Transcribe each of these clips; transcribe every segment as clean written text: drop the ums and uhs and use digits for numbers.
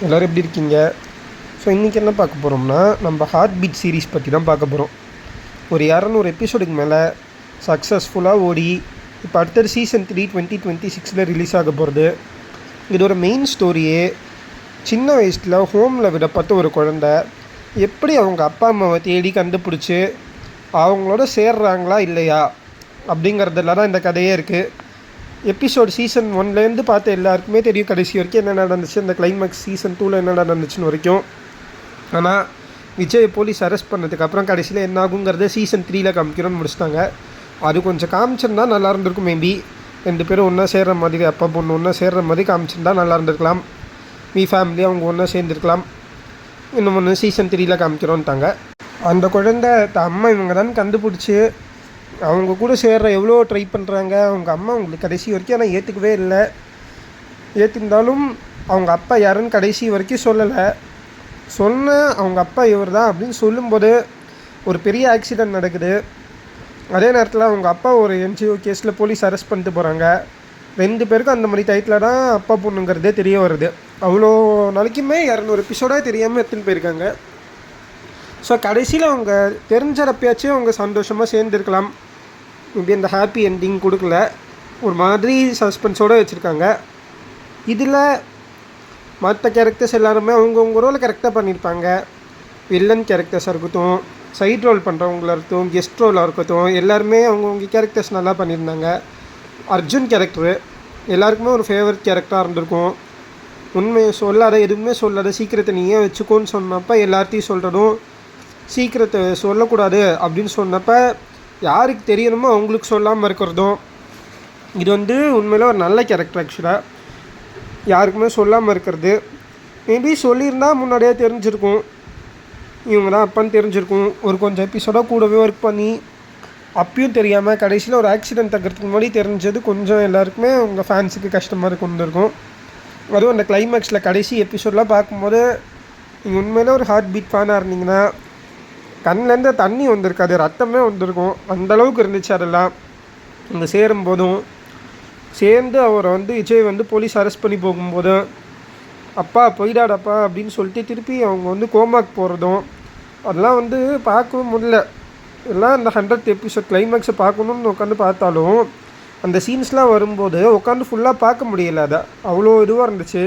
எல்லோரும் எப்படி இருக்கீங்க? ஸோ இன்றைக்கி என்ன பார்க்க போகிறோம்னா, நம்ம ஹார்ட் பீட் சீரீஸ் பற்றி தான் பார்க்க போகிறோம். ஒரு 200 எபிசோடுக்கு மேலே சக்ஸஸ்ஃபுல்லாக ஓடி இப்போ அடுத்தது சீசன் 3 2026 ரிலீஸ் ஆக போகிறது. இதோட மெயின் ஸ்டோரியே சின்ன வயசில் ஹோமில் விடப்பட்ட ஒரு குழந்தை எப்படி அவங்க அப்பா அம்மாவை தேடி கண்டுபிடிச்சி அவங்களோட சேர்றாங்களா இல்லையா அப்படிங்கிறதுல தான் இந்த கதையே இருக்குது. எபிசோட் சீசன் 1லேருந்து பார்த்த எல்லாருக்குமே தெரியும் கடைசி வரைக்கும் என்ன நடந்துச்சு, இந்த கிளைமேக்ஸ் சீசன் 2ல் என்ன நடந்துச்சுன்னு வரைக்கும். ஆனால் விஜய் போலீஸ் அரெஸ்ட் பண்ணதுக்கப்புறம் கடைசியில் என்ன ஆகுங்கிறத சீசன் 3ல் காமிக்கணும்னு முடிச்சிட்டாங்க. அது கொஞ்சம் காமிச்சிருந்தா நல்லா இருந்திருக்கும். மேபி 2 பேரும் ஒன்றா சேர்கிற மாதிரி, அப்பா பொண்ணு ஒன்றா சேர்கிற மாதிரி காமிச்சிருந்தா நல்லா இருந்திருக்கலாம். மீ ஃபேமிலி அவங்க ஒன்றா சேர்ந்துருக்கலாம். இன்னும் ஒன்று சீசன் 3ல் காமிக்கிறோன்ட்டாங்க. அந்த குழந்தை அம்மா இவங்க தான் கண்டுபிடிச்சி அவங்க கூட சேர்ற எவ்வளோ ட்ரை பண்ணுறாங்க. அவங்க அம்மா அவங்களுக்கு கடைசி வரைக்கும் ஆனால் ஏற்றுக்கவே இல்லை. ஏற்றிருந்தாலும் அவங்க அப்பா யாருன்னு கடைசி வரைக்கும் சொல்லலை. அவங்க அப்பா இவர் தான் அப்படின்னு சொல்லும்போது ஒரு பெரிய ஆக்சிடெண்ட் நடக்குது. அதே நேரத்தில் அவங்க அப்பா ஒரு என்ஜிஓ கேஸில் போலீஸ் அரெஸ்ட் பண்ணிட்டு போகிறாங்க. 2 பேருக்கும் அந்த மாதிரி டைட்டில் தான் அப்பா பொண்ணுங்கிறதே தெரிய வருது. அவ்வளோ நாளைக்குமே 200 எபிசோடாக தெரியாமல் எடுத்துன்னு போயிருக்காங்க. ஸோ கடைசியில் அவங்க தெரிஞ்சறப்பயாச்சும் அவங்க சந்தோஷமாக சேர்ந்துருக்கலாம். இப்படி இந்த ஹாப்பி என்டிங் கொடுக்கல, ஒரு மாதிரி சஸ்பென்ஸோடு வச்சுருக்காங்க. இதில் மற்ற கேரக்டர்ஸ் எல்லாருமே அவங்கவுங்க ரோலை கரெக்டாக பண்ணியிருப்பாங்க. வில்லன் கேரக்டர்ஸாக இருக்கட்டும், சைட் ரோல் பண்ணுறவங்களா இருக்கட்டும், கெஸ்ட் ரோலாக இருக்கட்டும், எல்லாருமே அவங்கவுங்க கேரக்டர்ஸ் நல்லா பண்ணியிருந்தாங்க. அர்ஜுன் கேரக்டரு எல்லாருக்குமே ஒரு ஃபேவரட் கேரக்டராக இருந்திருக்கும். உண்மையை சொல்லாத, எதுவுமே சொல்லாத, சீக்கிரத்தை நீயே வச்சுக்கோன்னு சொன்னப்போ எல்லார்த்தையும் சொல்கிறதும், சீக்கிரத்தை சொல்லக்கூடாது அப்படின்னு சொன்னப்போ யாருக்கு தெரியணுமோ அவங்களுக்கு சொல்லாமல் இருக்கிறதும், இது உண்மையில் ஒரு நல்ல கேரக்டர். ஆக்சுவலாக யாருக்குமே சொல்லாமல் இருக்கிறது. மேபி சொல்லியிருந்தால் முன்னாடியே தெரிஞ்சிருக்கும், இவங்க தான் அப்பான்னு தெரிஞ்சிருக்கும். ஒரு கொஞ்சம் எபிசோடாக கூடவே ஒர்க் பண்ணி அப்பயும் தெரியாமல் கடைசியில் ஒரு ஆக்சிடென்ட் தக்கிறதுக்கு முன்னாடி தெரிஞ்சது கொஞ்சம் எல்லாருக்குமே உங்கள் ஃபேன்ஸுக்கு கஷ்டமாக கொண்டிருக்கும். அதுவும் அந்த கிளைமேக்ஸில் கடைசி எபிசோடெலாம் பார்க்கும்போது நீங்கள் உண்மையில் ஒரு ஹார்ட் பீட் ஃபேனாக இருந்தீங்கன்னா கண்ணிலேருந்து தண்ணி வந்திருக்காது, ரத்தமே வந்திருக்கும். அந்தளவுக்கு இருந்துச்சு. அதெல்லாம் அங்கே சேரும்போதும் சேர்ந்து அவரை விஜய் போலீஸ் அரெஸ்ட் பண்ணி போகும்போது அப்பா போயிடாடப்பா அப்படின்னு சொல்லிட்டு திருப்பி அவங்க கோமாக்கு போகிறதும் அதெல்லாம் பார்க்கவும் முடியல. எல்லாம் அந்த 100th எபிசோட் கிளைமேக்ஸை பார்க்கணுன்னு உட்காந்து பார்த்தாலும் அந்த சீன்ஸ்லாம் வரும்போது உட்காந்து ஃபுல்லாக பார்க்க முடியல. அதை அவ்வளோ இதுவாக இருந்துச்சு.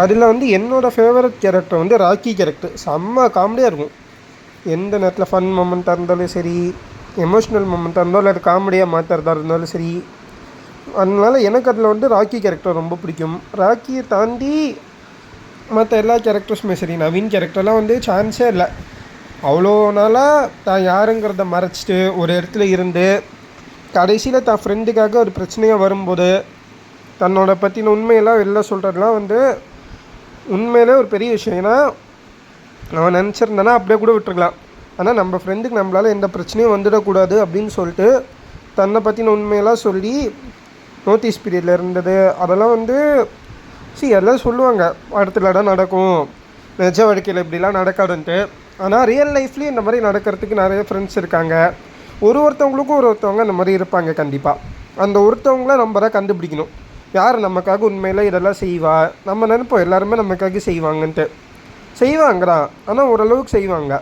அதில் என்னோடய ஃபேவரட் கேரக்டர் ராக்கி கேரக்டர். செம்ம காமெடியாக இருக்கும். எந்த நேரத்தில் ஃபன் மொமெண்ட்டாக இருந்தாலும் சரி, எமோஷ்னல் மொமெண்ட்டாக இருந்தாலும் அது காமெடியாக மாற்றுறதா இருந்தாலும் சரி. அதனால் எனக்கு அதில் ராக்கி கேரக்டர் ரொம்ப பிடிக்கும். ராக்கியை தாண்டி மற்ற எல்லா கேரக்டர்ஸுமே சரி, நவீன் கேரக்டர்லாம் சான்ஸே இல்லை. அவ்வளோ நாளாக தான் யாருங்கிறத மறைச்சிட்டு ஒரு இடத்துல இருந்து கடைசியில் தான் ஃப்ரெண்டுக்காக ஒரு பிரச்சனையாக வரும்போது தன்னோட பற்றின உண்மையெல்லாம் வெளில சொல்கிறதுலாம் உண்மையிலே ஒரு பெரிய விஷயம். ஏன்னா அவன் நினச்சிருந்தானா அப்படியே கூட விட்டுருக்கலாம். ஆனால் நம்ம ஃப்ரெண்டுக்கு நம்மளால் எந்த பிரச்சனையும் வந்துடக்கூடாது அப்படின்னு சொல்லிட்டு தன்னை பற்றின உண்மையெல்லாம் சொல்லி நோட்டீஸ் பீரியடில் இருந்தது. அதெல்லாம் எல்லாம் சொல்லுவாங்க அடுத்த இடம் நடக்கும், நிஜ வாழ்க்கையில் இப்படிலாம் நடக்காதுன்ட்டு. ஆனால் ரியல் லைஃப்லேயும் இந்த மாதிரி நடக்கிறதுக்கு நிறைய ஃப்ரெண்ட்ஸ் இருக்காங்க. ஒருத்தவங்களுக்கும் ஒருத்தவங்க இந்த மாதிரி இருப்பாங்க கண்டிப்பாக. அந்த ஒருத்தவங்கள நம்ம தான் கண்டுபிடிக்கணும், யார் நமக்காக உண்மையில் இதெல்லாம் செய்வா. நம்ம நினைப்போம் எல்லாருமே நமக்காக செய்வாங்கன்ட்டு, செய்வாங்கதான். ஆனால் ஓரளவுக்கு செய்வாங்க.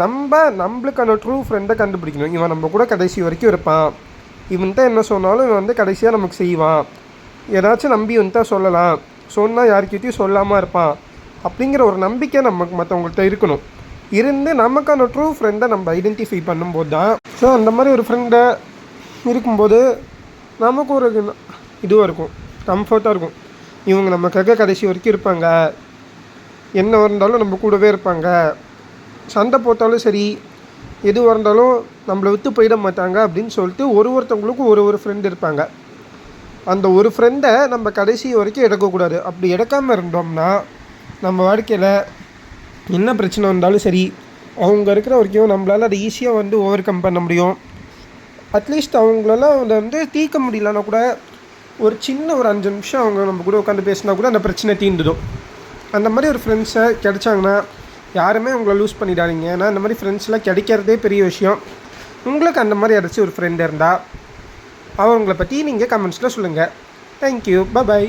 நம்மளுக்கான ட்ரூ ஃப்ரெண்டை கண்டுபிடிக்கணும். இவன் நம்ம கூட கடைசி வரைக்கும் இருப்பான், இவன்கிட்ட என்ன சொன்னாலும் இவன் கடைசியாக நமக்கு செய்வான், ஏதாச்சும் நம்பி இவன்கிட்ட சொல்லலாம், சொன்னால் யாருக்கிட்டையும் சொல்லாமல் இருப்பான் அப்படிங்கிற ஒரு நம்பிக்கை நமக்கு மற்றவங்கள்ட்ட இருக்கணும். இருந்து நமக்கான ட்ரூ ஃப்ரெண்டை நம்ம ஐடென்டிஃபை பண்ணும்போது தான். ஸோ அந்த மாதிரி ஒரு ஃப்ரெண்டை இருக்கும்போது நமக்கு ஒரு இதுவாக இருக்கும், கம்ஃபர்ட்டாக இருக்கும். இவங்க நமக்காக கடைசி வரைக்கும் இருப்பாங்க, என்ன இருந்தாலும் நம்ம கூடவே இருப்பாங்க, சண்டை போட்டாலும் சரி எதுவாக இருந்தாலும் நம்மளை விட்டு போயிட மாட்டாங்க அப்படின்னு சொல்லிட்டு ஒருத்தவங்களுக்கும் ஒரு ஃப்ரெண்டு இருப்பாங்க. அந்த ஒரு ஃப்ரெண்டை நம்ம கடைசி வரைக்கும் எடுக்கக்கூடாது. அப்படி எடுக்காமல் இருந்தோம்னா நம்ம வாழ்க்கையில் என்ன பிரச்சனை வந்தாலும் சரி அவங்க இருக்கிற வரைக்கும் நம்மளால் அதை ஈஸியாக ஓவர் கம் பண்ண முடியும். அட்லீஸ்ட் அவங்களெல்லாம் அதை தீர்க்க முடியலன்னா கூட ஒரு சின்ன ஒரு 5 நிமிஷம் அவங்க நம்ம கூட உட்காந்து பேசினா கூட அந்த பிரச்சனை தீர்ந்துடும். அந்த மாதிரி ஒரு ஃப்ரெண்ட்ஸை கிடைச்சாங்கன்னா யாருமே உங்களை லூஸ் பண்ணிடாதீங்க. ஏன்னா அந்த மாதிரி ஃப்ரெண்ட்ஸ்லாம் கிடைக்கிறதே பெரிய விஷயம். உங்களுக்கு அந்த மாதிரி யாராச்சும் ஒரு ஃப்ரெண்ட் இருந்தால் அவங்கள பற்றி நீங்கள் கமெண்ட்ஸில் சொல்லுங்கள். Thank you, by.